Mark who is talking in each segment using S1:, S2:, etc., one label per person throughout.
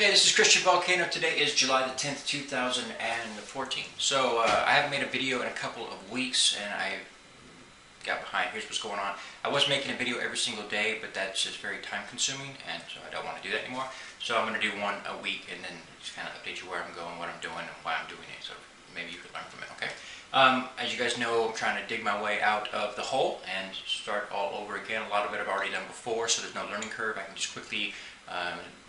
S1: Okay, this is Christian Volcano. Today is July the 10th, 2014. So I haven't made a video in a couple of weeks and I got behind. Here's what's going on. I was making a video every single day, but that's just very time consuming and so I don't want to do that anymore. So I'm going to do one a week and then just kind of update you where I'm going, what I'm doing, and why I'm doing it. So maybe you could learn from it, okay? As you guys know, I'm trying to dig my way out of the hole and start all over again. A lot of it I've already done before, so there's no learning curve. I can just quickly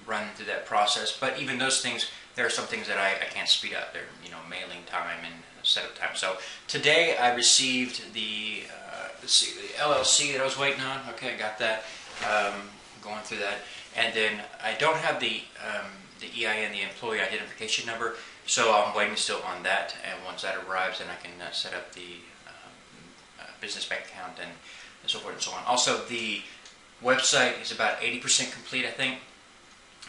S1: run through that process. But even those things, there are some things that I can't speed up. They're, mailing time and setup time. So today I received the LLC that I was waiting on. Okay, I got that. Going through that, and then I don't have the EIN, the employee identification number. So I'm waiting still on that, and once that arrives, then I can set up the business bank account and so forth and so on. Also, the website is about 80% complete, I think.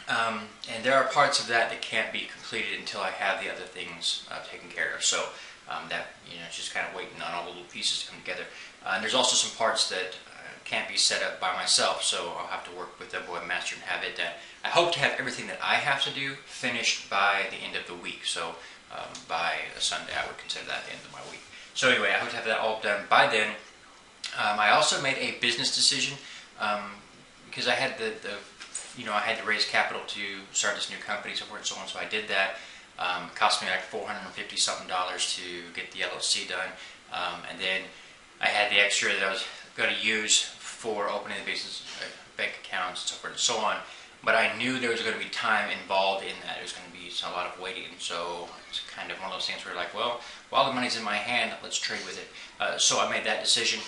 S1: And there are parts of that can't be completed until I have the other things taken care of. So that just kind of waiting on all the little pieces to come together. And there's also some parts that can't be set up by myself, so I'll have to work with the webmaster and have it done. I hope to have everything that I have to do finished by the end of the week. So by a Sunday, I would consider that the end of my week. So anyway, I hope to have that all done by then. I also made a business decision because I had I had to raise capital to start this new company, so forth and so on. So I did that. It cost me like $450 something to get the LLC done, and then I had the extra that I was going to use for opening the business bank accounts and so forth and so on. But I knew there was going to be time involved in that. There was going to be a lot of waiting. So it's kind of one of those things where like, well, while the money's in my hand, let's trade with it. So I made that decision.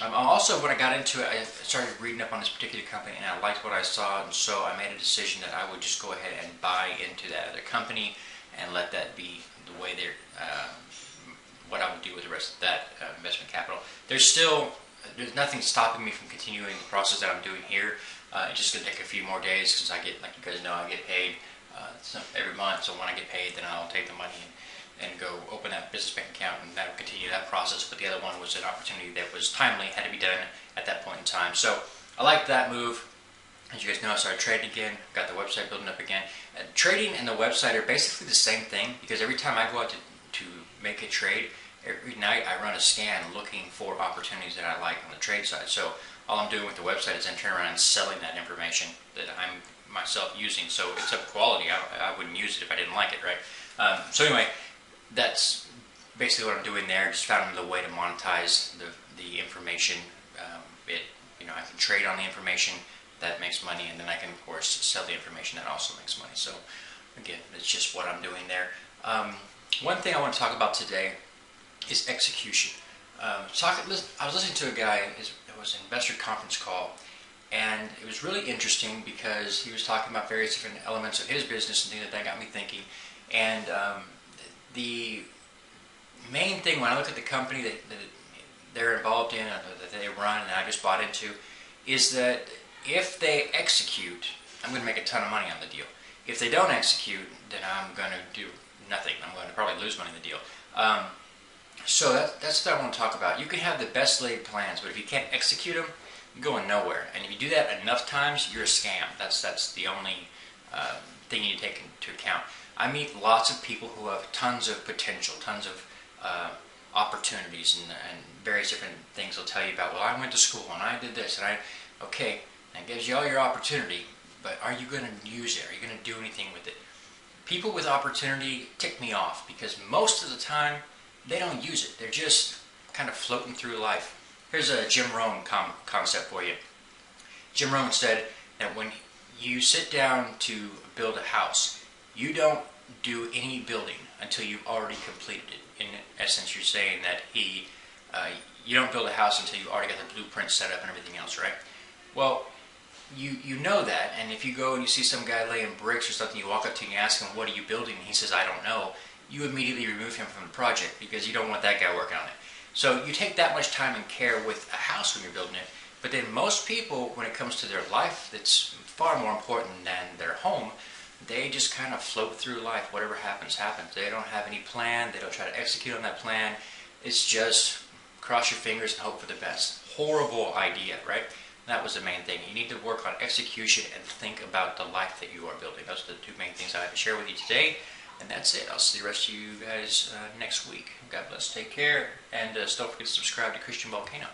S1: Also, when I got into it, I started reading up on this particular company, and I liked what I saw, and so I made a decision that I would just go ahead and buy into that other company and let that be the way what I would do with the rest of that investment capital. There's nothing stopping me from continuing the process that I'm doing here. It's just going to take a few more days because I get, like you guys know, I get paid every month. So when I get paid, then I'll take the money and go open that business bank account, and that'll continue that process. But the other one was an opportunity that was timely, had to be done at that point in time. So I liked that move. As you guys know, I started trading again, got the website building up again. Trading and the website are basically the same thing, because every time I go out to make a trade, every night I run a scan looking for opportunities that I like on the trade side. So all I'm doing with the website is then turn around and selling that information that I'm myself using. So it's of quality. I wouldn't use it if I didn't like it, right? So anyway, that's basically what I'm doing there. Just found another way to monetize the information. I can trade on the information that makes money, and then I can, of course, sell the information that also makes money. So again, it's just what I'm doing there. One thing I want to talk about today is execution. I was listening to a guy. It was an investor conference call, and it was really interesting because he was talking about various different elements of his business and things that got me thinking. And the main thing when I look at the company that they're involved in, that they run, and I just bought into, is that if they execute, I'm going to make a ton of money on the deal. If they don't execute, then I'm going to do nothing. I'm going to probably lose money in the deal. So that's what I want to talk about. You can have the best laid plans, but if you can't execute them, you're going nowhere. And if you do that enough times, you're a scam. That's the only thing you need to take into account. I meet lots of people who have tons of potential, tons of opportunities, and various different things they'll tell you about. Well, I went to school and I did this, and okay, that gives you all your opportunity, but are you going to use it? Are you going to do anything with it? People with opportunity tick me off because most of the time they don't use it. They're just kind of floating through life. Here's a Jim Rohn concept for you. Jim Rohn said that when you sit down to build a house, you don't do any building until you've already completed it. In essence, you're saying that you don't build a house until you've already got the blueprint set up and everything else, right? Well, you know that, and if you go and you see some guy laying bricks or something, you walk up to him and you ask him, what are you building? And he says, I don't know. You immediately remove him from the project because you don't want that guy working on it. So you take that much time and care with a house when you're building it, but then most people, when it comes to their life, that's far more important than their home. They just kind of float through life. Whatever happens, happens. They don't have any plan. They don't try to execute on that plan. It's just cross your fingers and hope for the best. Horrible idea, right? That was the main thing. You need to work on execution and think about the life that you are building. Those are the two main things I have to share with you today. And that's it. I'll see the rest of you guys next week. God bless. Take care. And don't forget to subscribe to Christian Volcano.